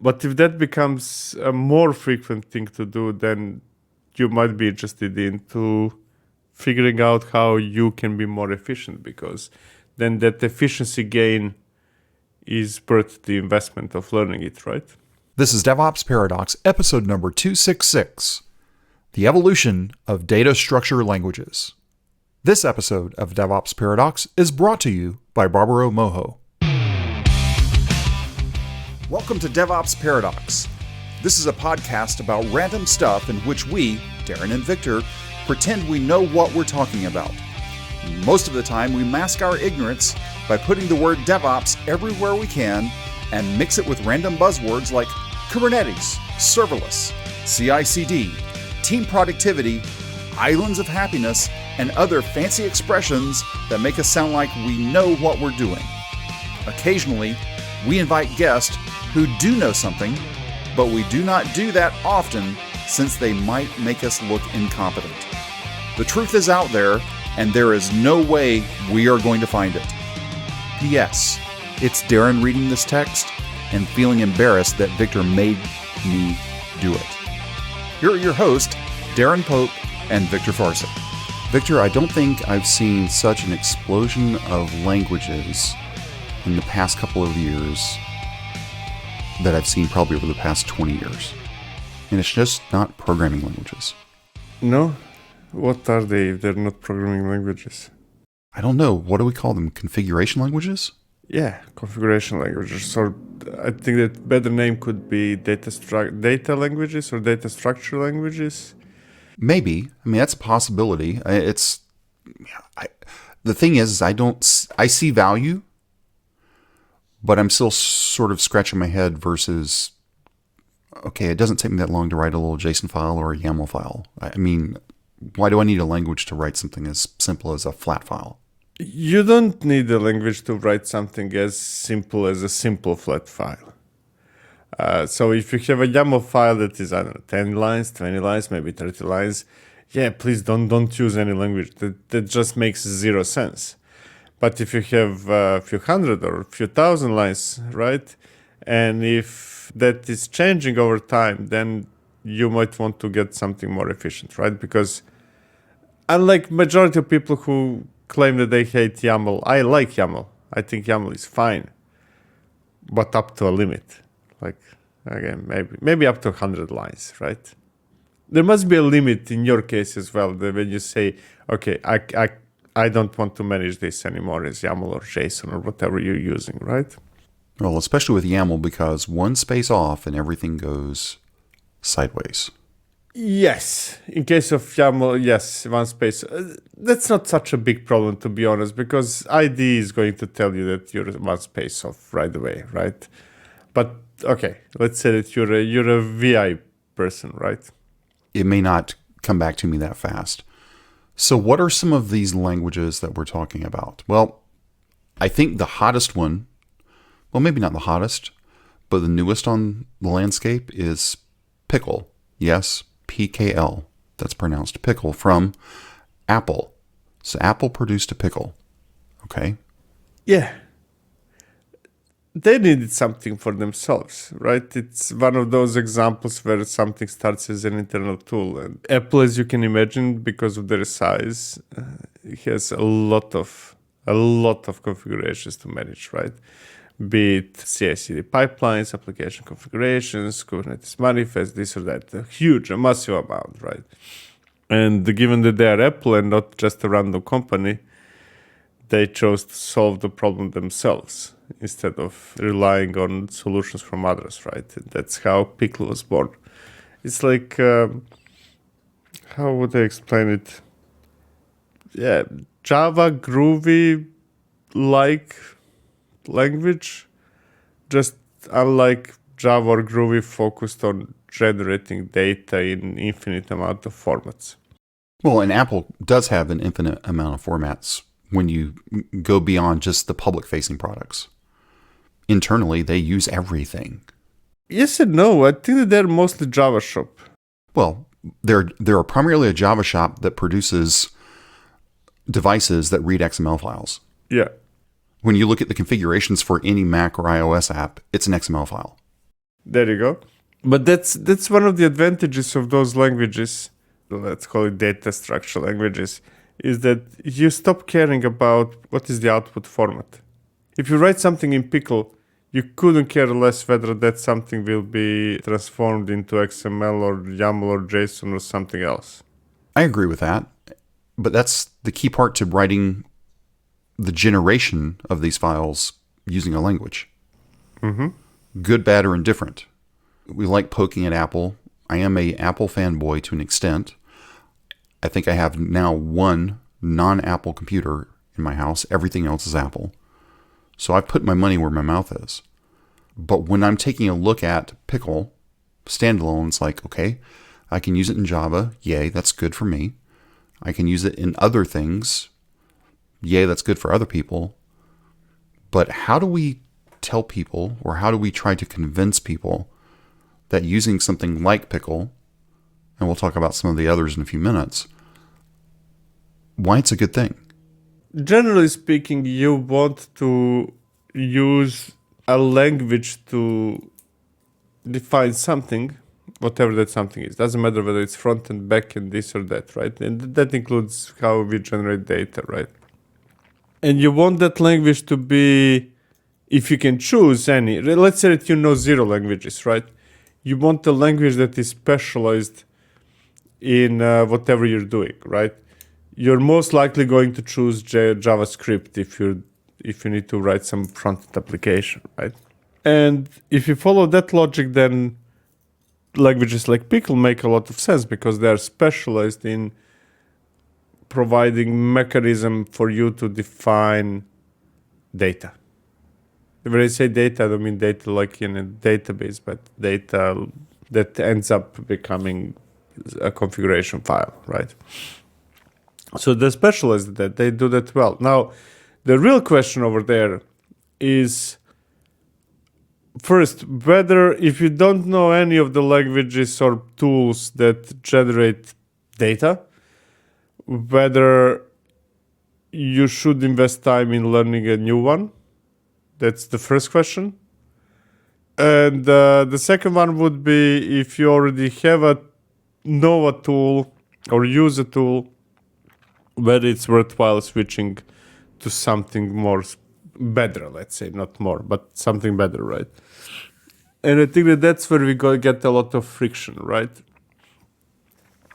But if that becomes a more frequent thing to do, then you might be interested into figuring out how you can be more efficient, because then that efficiency gain is worth the investment of learning it, right? This is DevOps Paradox, episode number 266, The Evolution of Data Structure Languages. This episode of DevOps Paradox is brought to you by Barbaro Mojo. Welcome to DevOps Paradox. This is a podcast about random stuff in which we, Darin and Viktor, pretend we know what we're talking about. Most of the time, we mask our ignorance by putting the word DevOps everywhere we can and mix it with random buzzwords like Kubernetes, serverless, CI/CD, team productivity, islands of happiness, and other fancy expressions that make us sound like we know what we're doing. Occasionally, we invite guests who do know something, but we do not do that often since they might make us look incompetent. The truth is out there, and there is no way we are going to find it. P.S. It's Darin reading this text and feeling embarrassed that Viktor made me do it. Here are your hosts, Darin Pope and Viktor Farsic. Viktor, I don't think I've seen such an explosion of languages in the past couple of years that I've seen probably over the past 20 years. And it's just not programming languages. No? What are they if they're not programming languages? I don't know. What do we call them? Configuration languages? Yeah, configuration languages. Or I think that better name could be data languages or data structure languages. Maybe. I mean, that's a possibility. The thing is, I see value, but I'm still sort of scratching my head versus, okay, it doesn't take me that long to write a little JSON file or a YAML file. I mean, why do I need a language to write something as simple as a flat file? You don't need a language to write something as simple as a simple flat file. So if you have a YAML file that is, 10 lines, 20 lines, maybe 30 lines, yeah, please don't use any language. That just makes zero sense. But if you have a few hundred or a few thousand lines, right, and if that is changing over time, then you might want to get something more efficient, right? Because unlike majority of people who claim that they hate YAML, I like YAML. I think YAML is fine, but up to a limit. Like, again, maybe up to 100 lines, right? There must be a limit in your case as well, that when you say, okay, I don't want to manage this anymore as YAML or JSON or whatever you're using, right? Well, especially with YAML, because one space off and everything goes sideways. Yes. In case of YAML, yes, one space. That's not such a big problem, to be honest, because ID is going to tell you that you're one space off right away, right? But, okay, let's say that you're a VI person, right? It may not come back to me that fast. So what are some of these languages that we're talking about? Well, I think the hottest one, well, maybe not the hottest, but the newest on the landscape is Pickle. Yes, PKL. That's pronounced pickle from Apple. So Apple produced a pickle. Okay. Yeah. They needed something for themselves, right? It's one of those examples where something starts as an internal tool. And Apple, as you can imagine, because of their size, has a lot of configurations to manage, right? Be it CI/CD pipelines, application configurations, Kubernetes manifest, this or that, a massive amount, right? And given that they are Apple and not just a random company, they chose to solve the problem themselves instead of relying on solutions from others, right? That's how Pickle was born. It's like, how would I explain it? Yeah, Java Groovy-like language, just unlike Java or Groovy focused on generating data in infinite amount of formats. Well, and Apple does have an infinite amount of formats when you go beyond just the public-facing products. Internally, they use everything. Yes and no. I think that they're mostly Java shop. Well, they're primarily a Java shop that produces devices that read XML files. Yeah. When you look at the configurations for any Mac or iOS app, it's an XML file. There you go. But that's one of the advantages of those languages, let's call it data structure languages, is that you stop caring about what is the output format. If you write something in Pickle, you couldn't care less whether that something will be transformed into XML or YAML or JSON or something else. I agree with that. But that's the key part to writing the generation of these files using a language. Mm-hmm. Good, bad, or indifferent. We like poking at Apple. I am a Apple fanboy to an extent. I think I have now one non-Apple computer in my house. Everything else is Apple. So I put my money where my mouth is. But when I'm taking a look at Pickle standalone, it's like, okay, I can use it in Java. Yay, that's good for me. I can use it in other things. Yay, that's good for other people. But how do we tell people, or how do we try to convince people that using something like Pickle, and we'll talk about some of the others in a few minutes, why it's a good thing? Generally speaking, you want to use a language to define something, whatever that something is. Doesn't matter whether it's front and back and this or that, right? And that includes how we generate data, right? And you want that language to be, if you can choose any, let's say that you know 0 languages, right? You want a language that is specialized in whatever you're doing, right? You're most likely going to choose JavaScript if you need to write some front-end application, right? And if you follow that logic, then languages like Pickle make a lot of sense because they are specialized in providing mechanism for you to define data. When I say data, I don't mean data like in a database, but data that ends up becoming a configuration file, right? So they're specialized in that. They do that well. Now, the real question over there is, first, whether if you don't know any of the languages or tools that generate data, whether you should invest time in learning a new one. That's the first question. And the second one would be if you already know a tool or use a tool, whether it's worthwhile switching to something more better, let's say, not more, but something better, right? And I think that's where we get a lot of friction, right?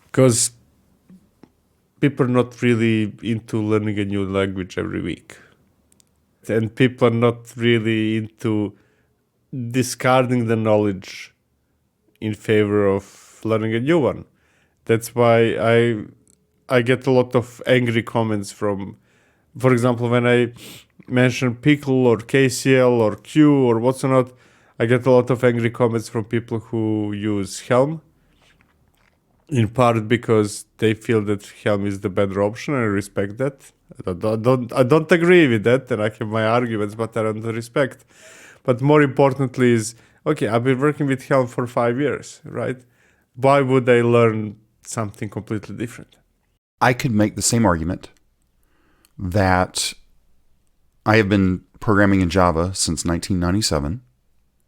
Because people are not really into learning a new language every week. And people are not really into discarding the knowledge in favor of learning a new one. That's why I get a lot of angry comments from, for example, when I mention Pickle or KCL or Q or what's not, I get a lot of angry comments from people who use Helm, in part because they feel that Helm is the better option, and I respect that. I don't agree with that, and I have my arguments, but I don't respect. But more importantly is, okay, I've been working with Helm for 5 years, right? Why would I learn something completely different? I could make the same argument that I have been programming in Java since 1997.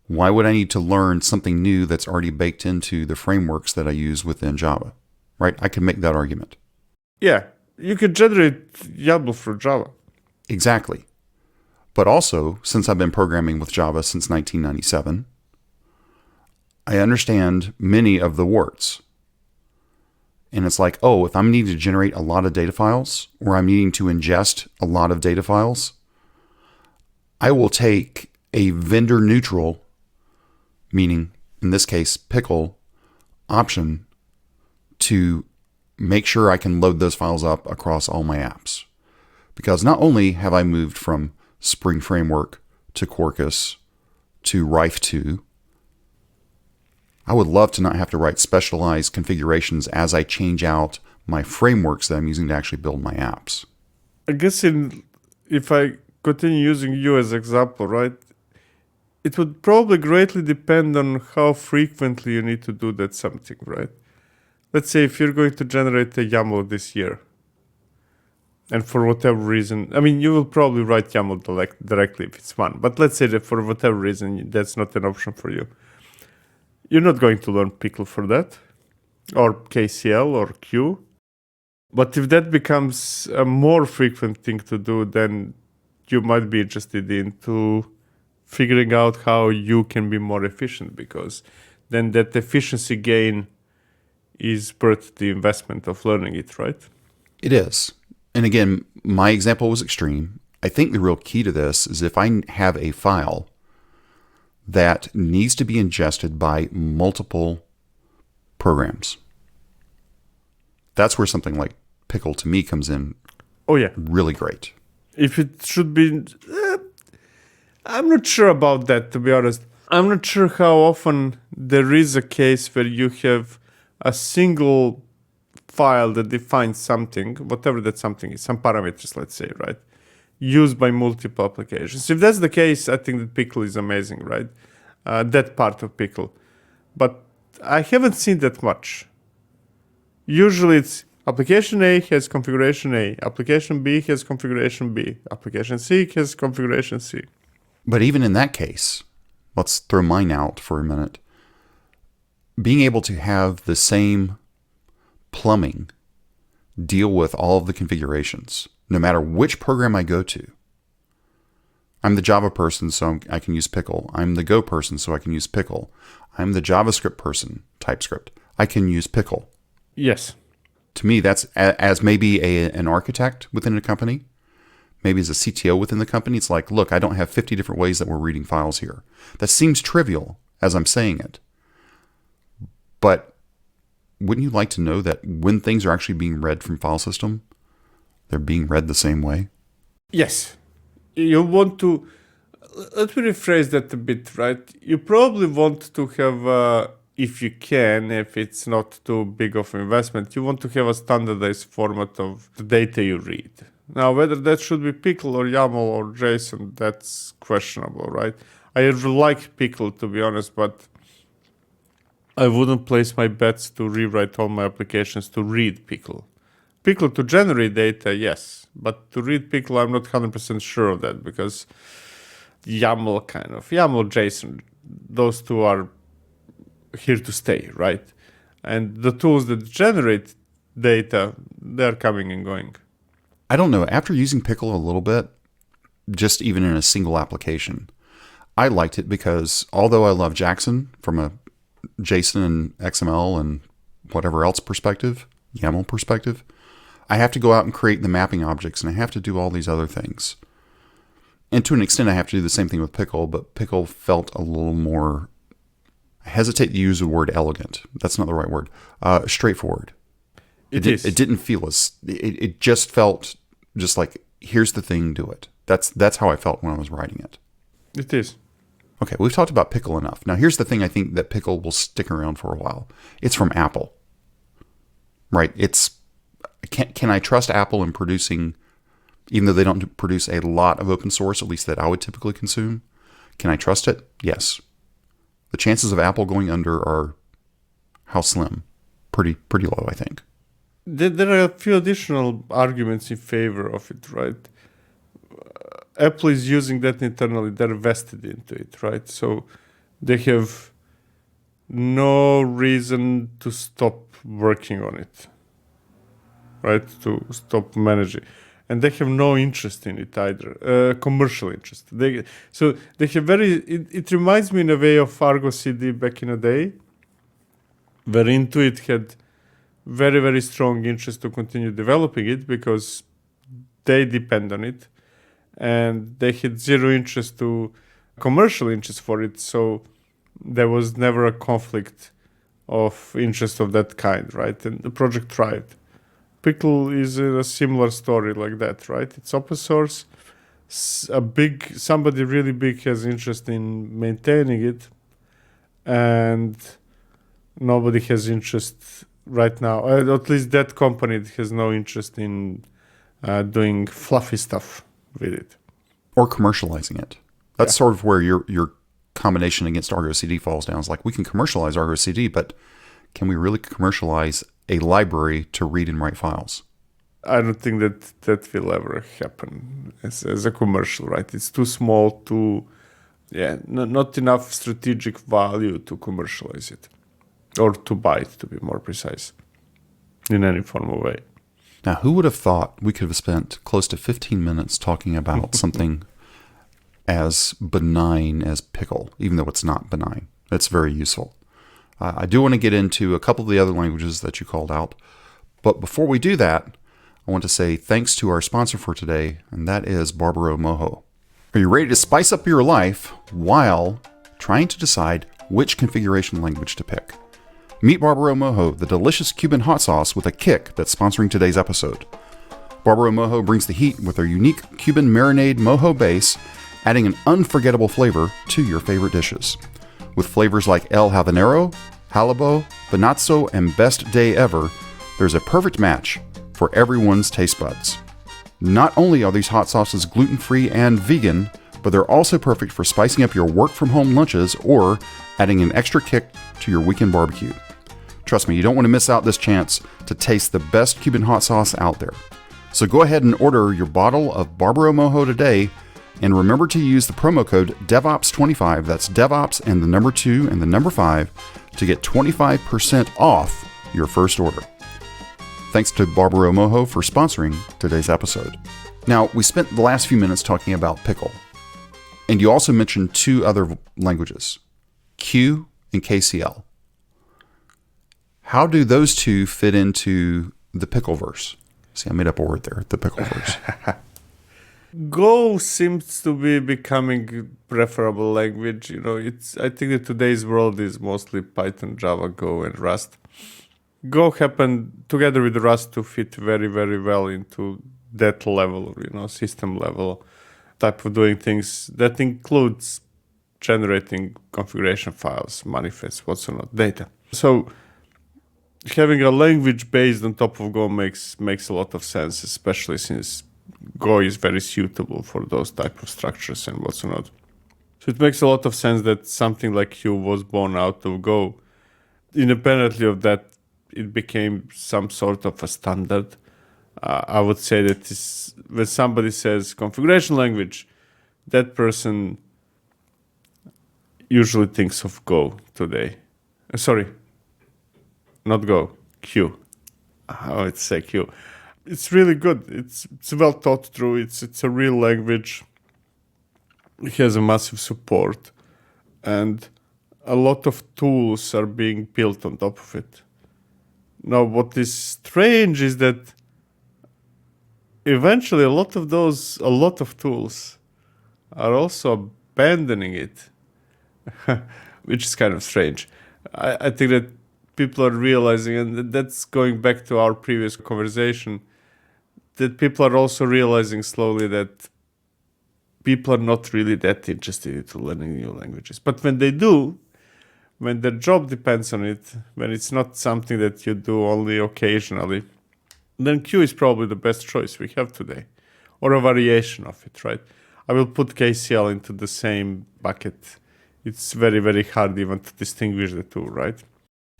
Why would I need to learn something new that's already baked into the frameworks that I use within Java, right? I could make that argument. Yeah, you could generate YAML for Java. Exactly. But also, since I've been programming with Java since 1997, I understand many of the warts. And it's like, oh, if I'm needing to generate a lot of data files, or I'm needing to ingest a lot of data files, I will take a vendor neutral, meaning in this case, Pickle option to make sure I can load those files up across all my apps. Because not only have I moved from Spring Framework to Quarkus to Rife 2, I would love to not have to write specialized configurations as I change out my frameworks that I'm using to actually build my apps. I guess if I continue using you as example, right, it would probably greatly depend on how frequently you need to do that something, right? Let's say if you're going to generate a YAML this year, and for whatever reason, I mean, you will probably write YAML directly if it's fun, but let's say that for whatever reason, that's not an option for you. You're not going to learn Pickle for that, or KCL or Q. But if that becomes a more frequent thing to do, then you might be interested into figuring out how you can be more efficient, because then that efficiency gain is worth the investment of learning it, right? It is. And again, my example was extreme. I think the real key to this is if I have a file that needs to be ingested by multiple programs, that's where something like Pickle to me comes in. Oh, yeah. Really great. If it should be... I'm not sure about that, to be honest. I'm not sure how often there is a case where you have a single file that defines something, whatever that something is, some parameters, let's say, right? Used by multiple applications. If that's the case, I think that Pickle is amazing, right? That part of Pickle. But I haven't seen that much. Usually it's application A has configuration A, application B has configuration B, application C has configuration C. But even in that case, let's throw mine out for a minute. Being able to have the same plumbing deal with all of the configurations, no matter which program I go to. I'm the Java person, so I can use Pickle. I'm the Go person, so I can use Pickle. I'm the JavaScript person, TypeScript. I can use Pickle. Yes. To me, that's as maybe an architect within a company, maybe as a CTO within the company. It's like, look, I don't have 50 different ways that we're reading files here. That seems trivial as I'm saying it. But wouldn't you like to know that when things are actually being read from file system, they're being read the same way? Yes. You want to... Let me rephrase that a bit, right? You probably want to have, if you can, if it's not too big of an investment, you want to have a standardized format of the data you read. Now, whether that should be Pickle or YAML or JSON, that's questionable, right? I like Pickle, to be honest, but I wouldn't place my bets to rewrite all my applications to read Pickle. Pickle to generate data, yes. But to read Pickle, I'm not 100% sure of that, because YAML JSON, those two are here to stay, right? And the tools that generate data, they're coming and going. I don't know. After using Pickle a little bit, just even in a single application, I liked it because although I love Jackson from a JSON and XML and whatever else perspective, YAML perspective, I have to go out and create the mapping objects, and I have to do all these other things. And to an extent, I have to do the same thing with Pickle, but Pickle felt a little more, I hesitate to use the word elegant. That's not the right word. Straightforward. It didn't feel as, it just felt just like, here's the thing, do it. That's how I felt when I was writing it. It is. Okay, we've talked about Pickle enough. Now, here's the thing I think that Pickle will stick around for a while. It's from Apple, right? Can I trust Apple in producing, even though they don't produce a lot of open source, at least that I would typically consume? Can I trust it? Yes. The chances of Apple going under are how slim? Pretty low, I think. There are a few additional arguments in favor of it, right? Apple is using that internally. They're vested into it, right? So they have no reason to stop working on it, right? To stop managing. And they have no interest in it either, commercial interest. They have it reminds me in a way of Argo CD back in the day, where Intuit had very, very strong interest to continue developing it because they depend on it. And they had zero interest to commercial interest for it. So there was never a conflict of interest of that kind, right? And the project thrived. Pickle is a similar story like that, right? It's open source. Somebody really big has interest in maintaining it, and nobody has interest right now. At least that company has no interest in doing fluffy stuff with it. Or commercializing it. That's sort of where your combination against Argo CD falls down. It's like, we can commercialize Argo CD, but can we really commercialize a library to read and write files? I don't think that will ever happen as a commercial, right? It's too small, too Yeah, not enough strategic value to commercialize it or to buy it, to be more precise, in any formal way. Now, who would have thought we could have spent close to 15 minutes talking about something as benign as pickle, even though it's not benign. It's very useful. I do want to get into a couple of the other languages that you called out. But before we do that, I want to say thanks to our sponsor for today, and that is Barbaro Mojo. Are you ready to spice up your life while trying to decide which configuration language to pick? Meet Barbaro Mojo, the delicious Cuban hot sauce with a kick that's sponsoring today's episode. Barbaro Mojo brings the heat with their unique Cuban marinade mojo base, adding an unforgettable flavor to your favorite dishes. With flavors like El Habanero, Halibo, Bonazzo, and Best Day Ever, there's a perfect match for everyone's taste buds. Not only are these hot sauces gluten-free and vegan, but they're also perfect for spicing up your work-from-home lunches or adding an extra kick to your weekend barbecue. Trust me, you don't want to miss out this chance to taste the best Cuban hot sauce out there. So go ahead and order your bottle of Barbaro Mojo today, and remember to use the promo code DevOps25, that's DevOps and the number 2 and the number 5, to get 25% off your first order. Thanks to Barbaro Mojo for sponsoring today's episode. Now, we spent the last few minutes talking about pickle, and you also mentioned two other languages, Q and KCL. How do those two fit into the pickleverse? See, I made up a word there, the pickleverse. Go seems to be becoming preferable language. I think that today's world is mostly Python, Java, Go, and Rust. Go happened together with Rust to fit very, very well into that level, system level type of doing things. That includes generating configuration files, manifests, what's not, data. So having a language based on top of Go makes a lot of sense, especially since Go is very suitable for those type of structures and what's not. So it makes a lot of sense that something like Q was born out of Go. Independently of that, it became some sort of a standard. I would say that when somebody says configuration language, that person usually thinks of Go today. Sorry, not Go, Q. I would say Q. It's really good. It's well thought through. It's a real language. It has a massive support, and a lot of tools are being built on top of it. Now, what is strange is that eventually a lot of tools are also abandoning it, which is kind of strange. I think that people are realizing, and that's going back to our previous conversation, that people are also realizing slowly that people are not really that interested in learning new languages. But when they do, when their job depends on it, when it's not something that you do only occasionally, then Q is probably the best choice we have today, or a variation of it, right? I will put KCL into the same bucket. It's very, very hard even to distinguish the two, right?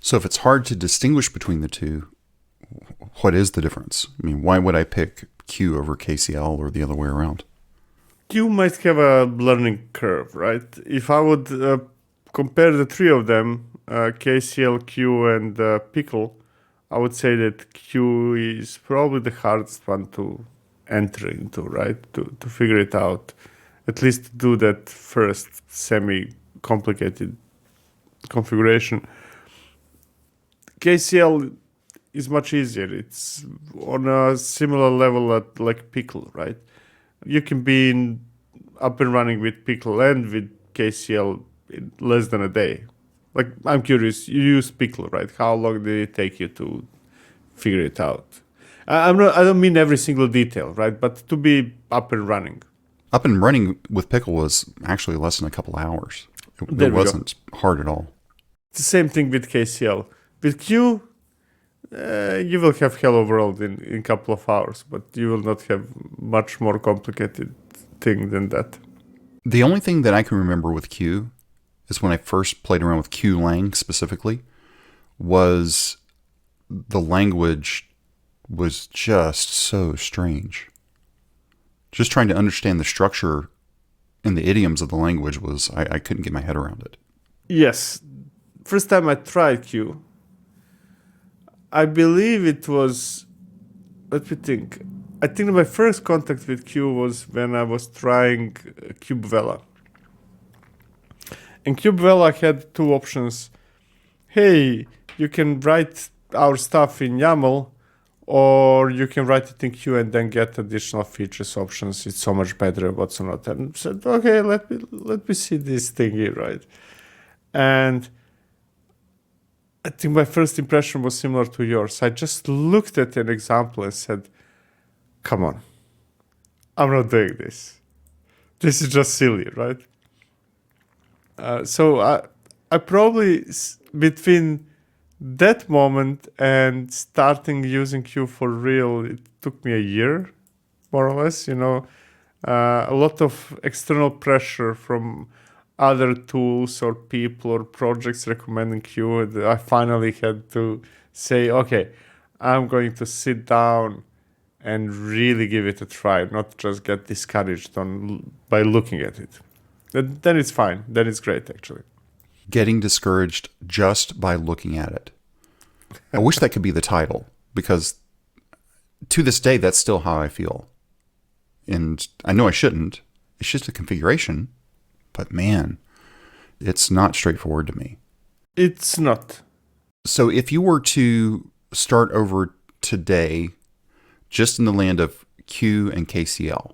So if it's hard to distinguish between the two, what is the difference? I mean, why would I pick Q over KCL or the other way around? Q might have a learning curve, right? If I would compare the three of them, KCL, Q, and Pickle, I would say that Q is probably the hardest one to enter into, right? To figure it out. At least do that first semi-complicated configuration. KCL is much easier. It's on a similar level like Pickle, right? You can be up and running with Pickle and with KCL in less than a day. Like, I'm curious, you use Pickle, right? How long did it take you to figure it out? I don't mean every single detail, right? But to be up and running. Up and running with Pickle was actually less than a couple hours. It wasn't hard at all. It's the same thing with KCL. With Q, you will have Hello World in a couple of hours, but you will not have much more complicated thing than that. The only thing that I can remember with Q is when I first played around with QLang specifically, was the language was just so strange. Just trying to understand the structure And the idioms of the language was, I couldn't get my head around it. Yes. First time I tried Q, I believe it was, let me think. I think my first contact with Q was when I was trying Kubevela. And Kubevela had two options. Hey, you can write our stuff in YAML, or you can write it in Q and then get additional features options. It's so much better, what's not. And I said, okay, let me see this thingy, right? And I think my first impression was similar to yours. I just looked at an example and said, come on, I'm not doing this. This is just silly, right? So I probably, between that moment and starting using Q for real, it took me a year, more or less. A lot of external pressure from other tools or people or projects recommending Q. I finally had to say, okay, I'm going to sit down and really give it a try, not just get discouraged by looking at it. Then it's fine. Then it's great, actually. Getting discouraged just by looking at it. I wish that could be the title, because to this day, that's still how I feel. And I know I shouldn't. It's just a configuration. But man, it's not straightforward to me. It's not. So if you were to start over today, just in the land of Q and KCL,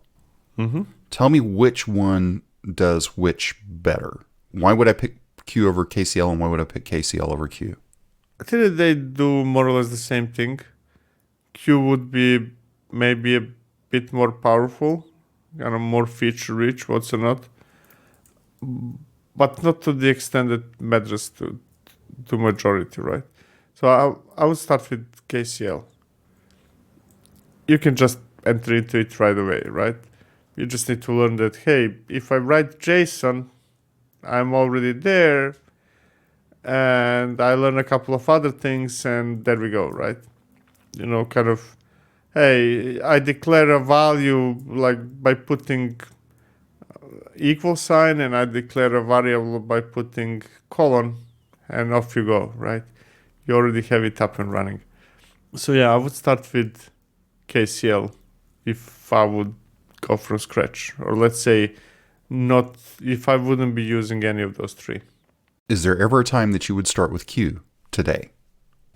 tell me which one does which better. Why would I pick Q over KCL, and why would I pick KCL over Q? I think that they do more or less the same thing. Q would be maybe a bit more powerful, more feature rich, what's not, but not to the extent that matters to majority, right? So I would start with KCL. You can just enter into it right away, right? You just need to learn that, hey, if I write JSON, I'm already there, and I learn a couple of other things, and there we go, right? Hey, I declare a value like by putting equal sign, and I declare a variable by putting colon, and off you go, right? You already have it up and running. So yeah, I would start with KCL if I would go from scratch, or let's say not if I wouldn't be using any of those three. Is there ever a time that you would start with Q today?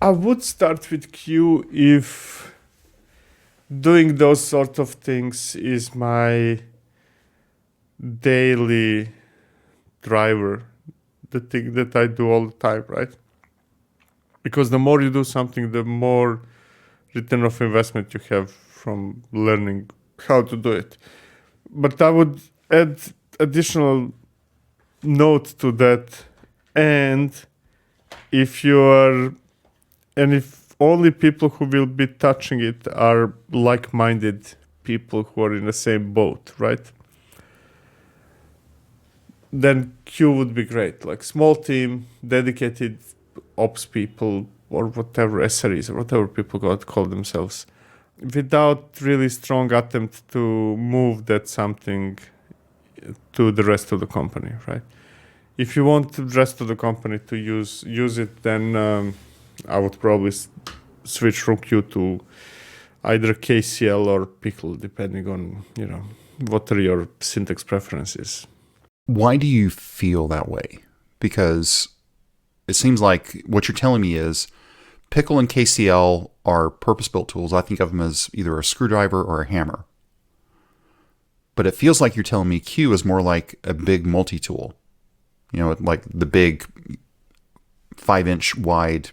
I would start with Q if doing those sort of things is my daily driver, the thing that I do all the time, right? Because the more you do something, the more return of investment you have from learning how to do it. But I would add additional note to that. And if only people who will be touching it are like-minded people who are in the same boat, right? Then Q would be great. Like small team, dedicated ops people, or whatever SREs, or whatever people call themselves, without really strong attempt to move that something to the rest of the company, right? If you want the rest of the company to use it, then I would probably switch from Q to either KCL or Pickle, depending on, what are your syntax preferences. Why do you feel that way? Because it seems like what you're telling me is Pickle and KCL are purpose-built tools. I think of them as either a screwdriver or a hammer. But it feels like you're telling me Q is more like a big multi-tool. Like the big 5-inch wide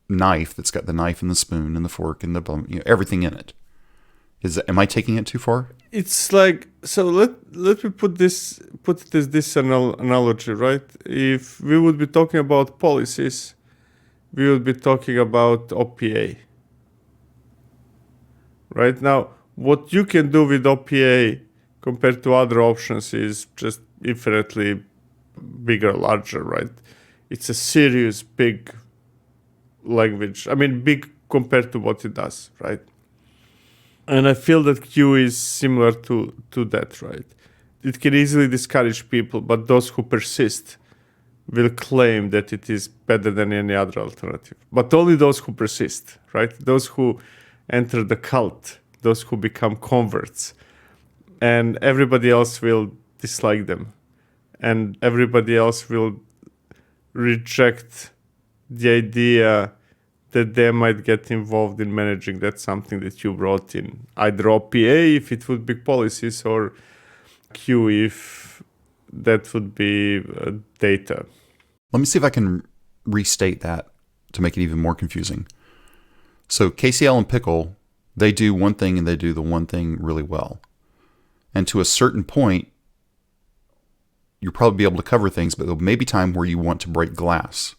knife that's got the knife and the spoon and the fork and the everything in it. Am I taking it too far? It's like, so let me put this analogy, right? If we would be talking about policies, we would be talking about OPA. Right now, what you can do with OPA compared to other options is just infinitely bigger, larger, right? It's a serious, big language. I mean, big compared to what it does, right? And I feel that Q is similar to that, right? it can easily discourage people, but those who persist will claim that it is better than any other alternative. But only those who persist, right? Those who enter the cult, those who become converts, and everybody else will dislike them, and everybody else will reject the idea that they might get involved in managing that something that you wrote in either OPA if it would be policies, or Q if that would be data. Let me see if I can restate that to make it even more confusing. So KCL and Pickle, they do one thing and they do the one thing really well. And to a certain point, you'll probably be able to cover things, but there may be time where you want to break glass.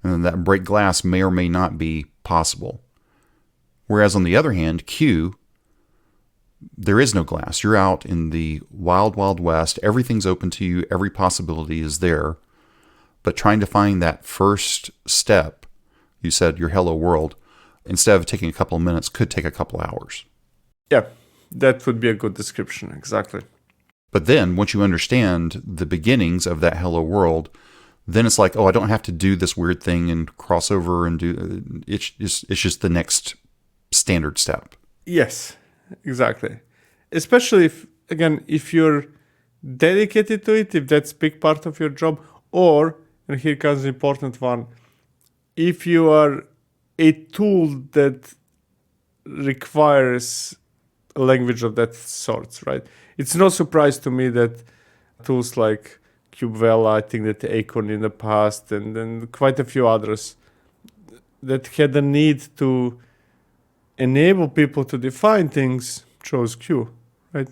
And then that break glass may or may not be possible. Whereas on the other hand, Q, there is no glass. You're out in the wild, wild west. Everything's open to you. Every possibility is there. But trying to find that first step, you said your hello world, instead of taking a couple of minutes, could take a couple of hours. Yeah, that would be a good description, exactly. But then once you understand the beginnings of that hello world, then it's like, oh, I don't have to do this weird thing and cross over and do it's just the next standard step. Yes, exactly. Especially if you're dedicated to it, if that's a big part of your job, or, and here comes the important one, if you are a tool that requires a language of that sort, right? It's no surprise to me that tools like Kubevela, I think that Acorn in the past, and then quite a few others that had a need to enable people to define things chose Q, right?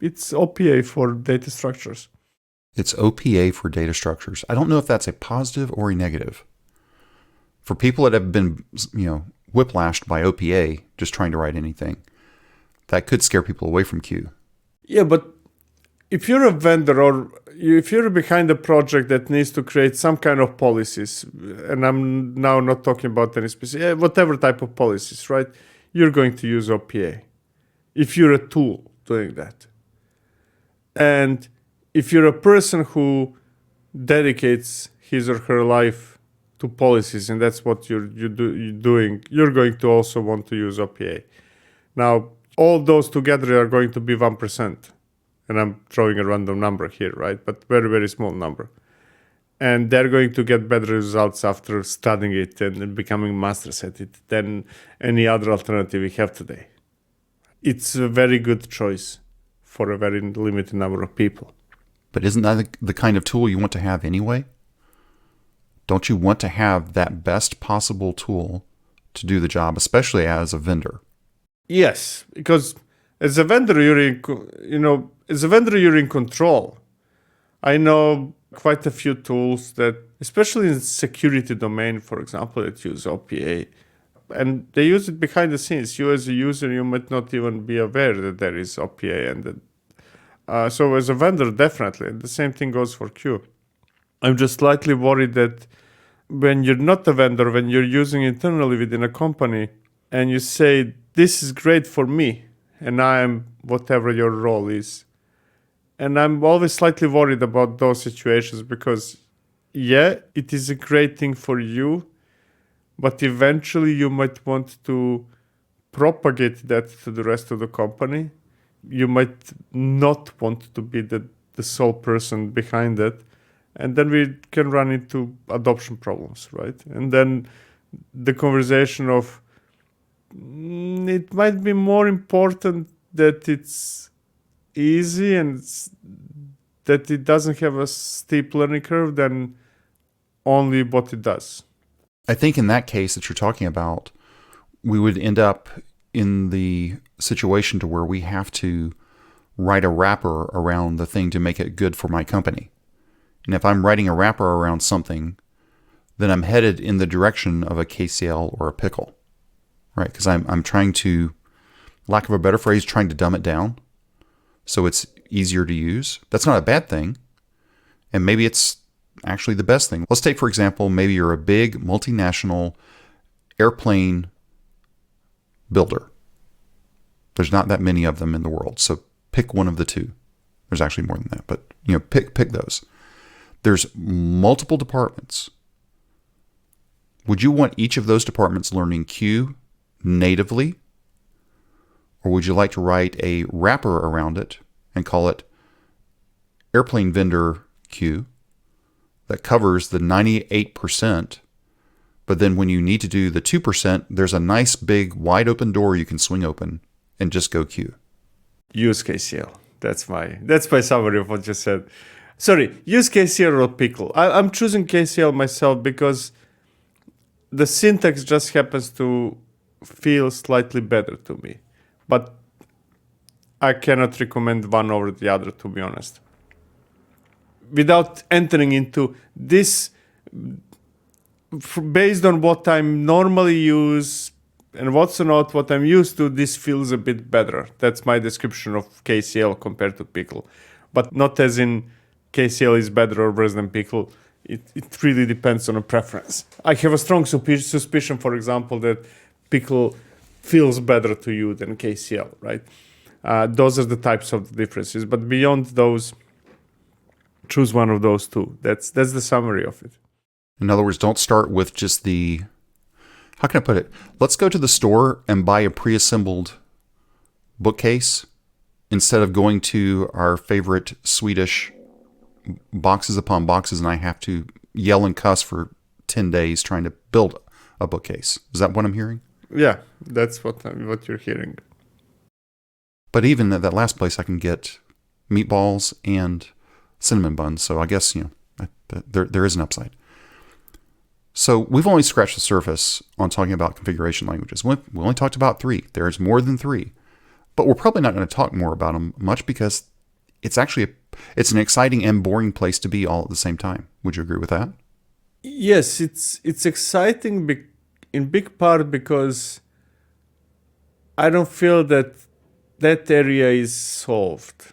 It's OPA for data structures. It's OPA for data structures. I don't know if that's a positive or a negative. For people that have been, whiplashed by OPA just trying to write anything, that could scare people away from Q. Yeah, but if you're a vendor or if you're behind a project that needs to create some kind of policies, and I'm now not talking about any specific, whatever type of policies, right? You're going to use OPA if you're a tool doing that. And if you're a person who dedicates his or her life to policies, and that's what you're doing, you're going to also want to use OPA. Now, all those together are going to be 1%. And I'm throwing a random number here, right? But very, very small number. And they're going to get better results after studying it and becoming masters at it than any other alternative we have today. It's a very good choice for a very limited number of people. But isn't that the kind of tool you want to have anyway? Don't you want to have that best possible tool to do the job, especially as a vendor? Yes, because as a vendor, you're in control. I know quite a few tools that, especially in the security domain, for example, that use OPA, and they use it behind the scenes. You as a user, you might not even be aware that there is OPA, and so as a vendor, definitely. And the same thing goes for Q. I'm just slightly worried that when you're not a vendor, when you're using internally within a company, and you say, this is great for me, and I am whatever your role is. And I'm always slightly worried about those situations because, yeah, it is a great thing for you, but eventually you might want to propagate that to the rest of the company. You might not want to be the sole person behind it. And then we can run into adoption problems, right? And then the conversation of, it might be more important that it's easy and that it doesn't have a steep learning curve than only what it does. I think in that case that you're talking about, we would end up in the situation to where we have to write a wrapper around the thing to make it good for my company. And if I'm writing a wrapper around something, then I'm headed in the direction of a KCL or a pickle, right? Because I'm trying to, lack of a better phrase, trying to dumb it down so it's easier to use. That's not a bad thing. And maybe it's actually the best thing. Let's take, for example, maybe you're a big multinational airplane builder. There's not that many of them in the world, so pick one of the two. There's actually more than that, but pick those. There's multiple departments. Would you want each of those departments learning Q natively? Or would you like to write a wrapper around it and call it airplane vendor Q that covers the 98%, but then when you need to do the 2%, there's a nice big wide open door you can swing open and just go Q? Use KCL. That's my summary of what you said. Sorry, use KCL or pickle. I'm choosing KCL myself because the syntax just happens to feel slightly better to me. But I cannot recommend one over the other, to be honest. Without entering into this, based on what I normally use and what's not what I'm used to, this feels a bit better. That's my description of KCL compared to pickle. But not as in KCL is better or worse than pickle. It really depends on a preference. I have a strong suspicion, for example, that pickle feels better to you than KCL, right? Those are the types of differences. But beyond those, choose one of those two. That's the summary of it. In other words, don't start with just how can I put it? Let's go to the store and buy a pre-assembled bookcase instead of going to our favorite Swedish boxes upon boxes, and I have to yell and cuss for 10 days trying to build a bookcase. Is that what I'm hearing? Yeah, that's what you're hearing. But even at that last place, I can get meatballs and cinnamon buns. So I guess, there is an upside. So we've only scratched the surface on talking about configuration languages. We only talked about 3. There's more than 3. But we're probably not going to talk more about them much because it's an exciting and boring place to be all at the same time. Would you agree with that? Yes, it's exciting in big part because I don't feel that area is solved.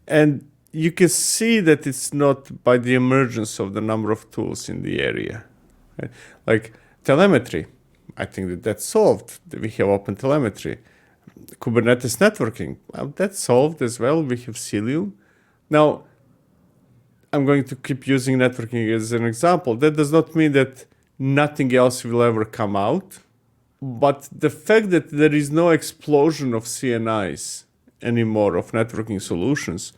And you can see that it's not by the emergence of the number of tools in the area. Right? Like telemetry, I think that's solved. We have open telemetry. Kubernetes networking, that's solved as well. We have Cilium. Now, I'm going to keep using networking as an example. That does not mean that nothing else will ever come out. But the fact that there is no explosion of CNIs anymore, of networking solutions,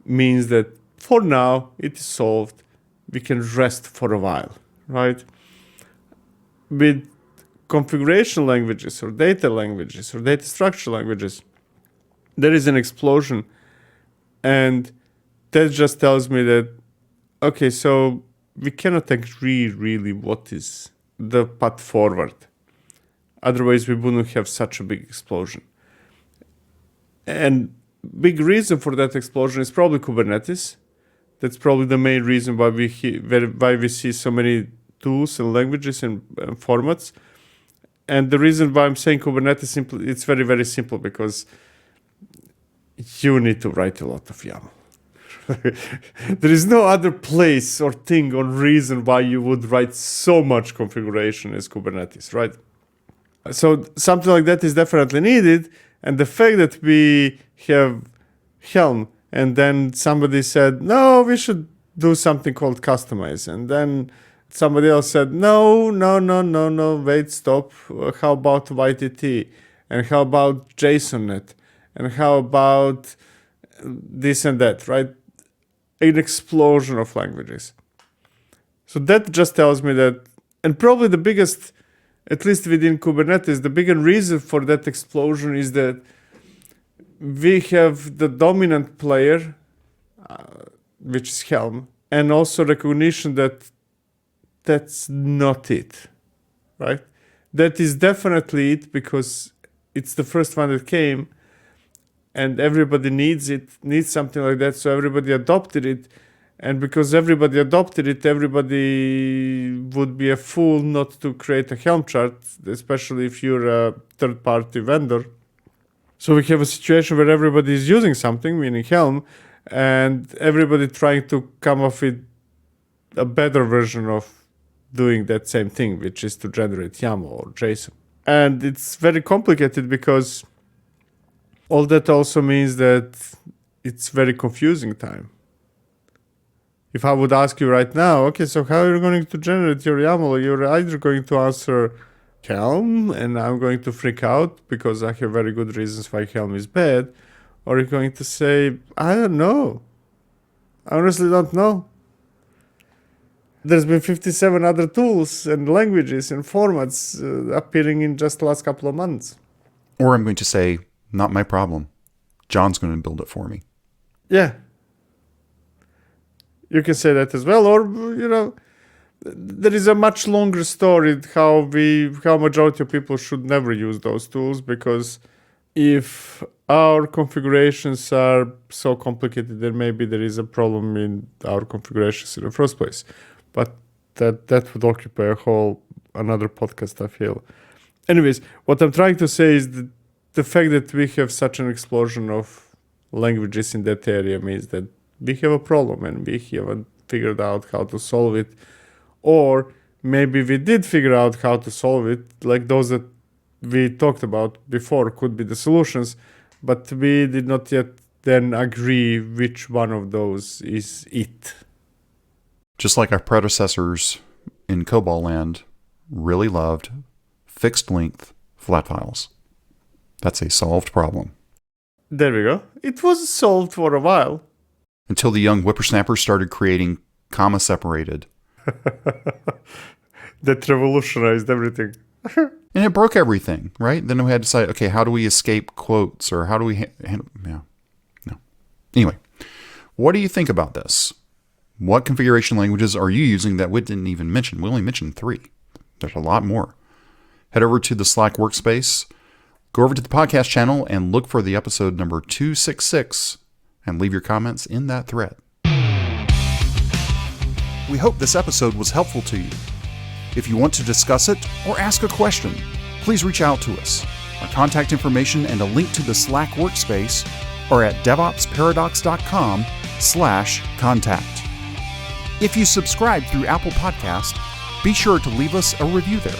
means that for now it is solved. We can rest for a while, right? With configuration languages or data structure languages, there is an explosion. And that just tells me that, okay, so we cannot agree really what is the path forward. Otherwise, we wouldn't have such a big explosion. And big reason for that explosion is probably Kubernetes. That's probably the main reason why we see so many tools and languages and formats. And the reason why I'm saying Kubernetes, it's very, very simple, because you need to write a lot of YAML. There is no other place or thing or reason why you would write so much configuration as Kubernetes, right? So something like that is definitely needed. And the fact that we have Helm, and then somebody said, no, we should do something called customize. And then somebody else said, no, wait, stop. How about YTT? And how about JSONnet? And how about this and that, right? An explosion of languages. So that just tells me that, and probably the biggest, at least within Kubernetes, the bigger reason for that explosion is that we have the dominant player, which is Helm, and also recognition that that's not it, right? That is definitely it, because it's the first one that came, and everybody needs something like that, so everybody adopted it. And because everybody adopted it, everybody would be a fool not to create a Helm chart, especially if you're a third-party vendor. So we have a situation where everybody is using something, meaning Helm, and everybody trying to come up with a better version of doing that same thing, which is to generate YAML or JSON. And it's very complicated because all that also means that it's very confusing time. If I would ask you right now, okay, so how are you going to generate your YAML? You're either going to answer Helm, and I'm going to freak out because I have very good reasons why Helm is bad, or you're going to say, I don't know. I honestly don't know. There's been 57 other tools and languages and formats appearing in just the last couple of months. Or I'm going to say, not my problem. John's going to build it for me. Yeah. You can say that as well. Or, there is a much longer story how majority of people should never use those tools, because if our configurations are so complicated, then maybe there is a problem in our configurations in the first place. But that would occupy another podcast, I feel. Anyways, what I'm trying to say is that the fact that we have such an explosion of languages in that area means that we have a problem and we haven't figured out how to solve it. Or maybe we did figure out how to solve it, like those that we talked about before could be the solutions, but we did not yet then agree which one of those is it. Just like our predecessors in COBOL land really loved fixed length flat files. That's a solved problem. There we go. It was solved for a while. Until the young whippersnappers started creating comma separated. That revolutionized everything. And it broke everything, right? Then we had to decide, okay, how do we escape quotes, or how do we handle... No. Anyway, what do you think about this? What configuration languages are you using that we didn't even mention? We only mentioned 3. There's a lot more. Head over to the Slack workspace, go over to the podcast channel, and look for the episode number 266, and leave your comments in that thread. We hope this episode was helpful to you. If you want to discuss it or ask a question, please reach out to us. Our contact information and a link to the Slack workspace are at devopsparadox.com/contact. If you subscribe through Apple Podcast, be sure to leave us a review there.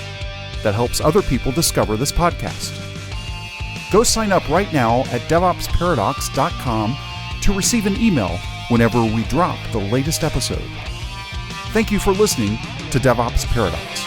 That helps other people discover this podcast. Go sign up right now at devopsparadox.com to receive an email whenever we drop the latest episode. Thank you for listening to DevOps Paradox.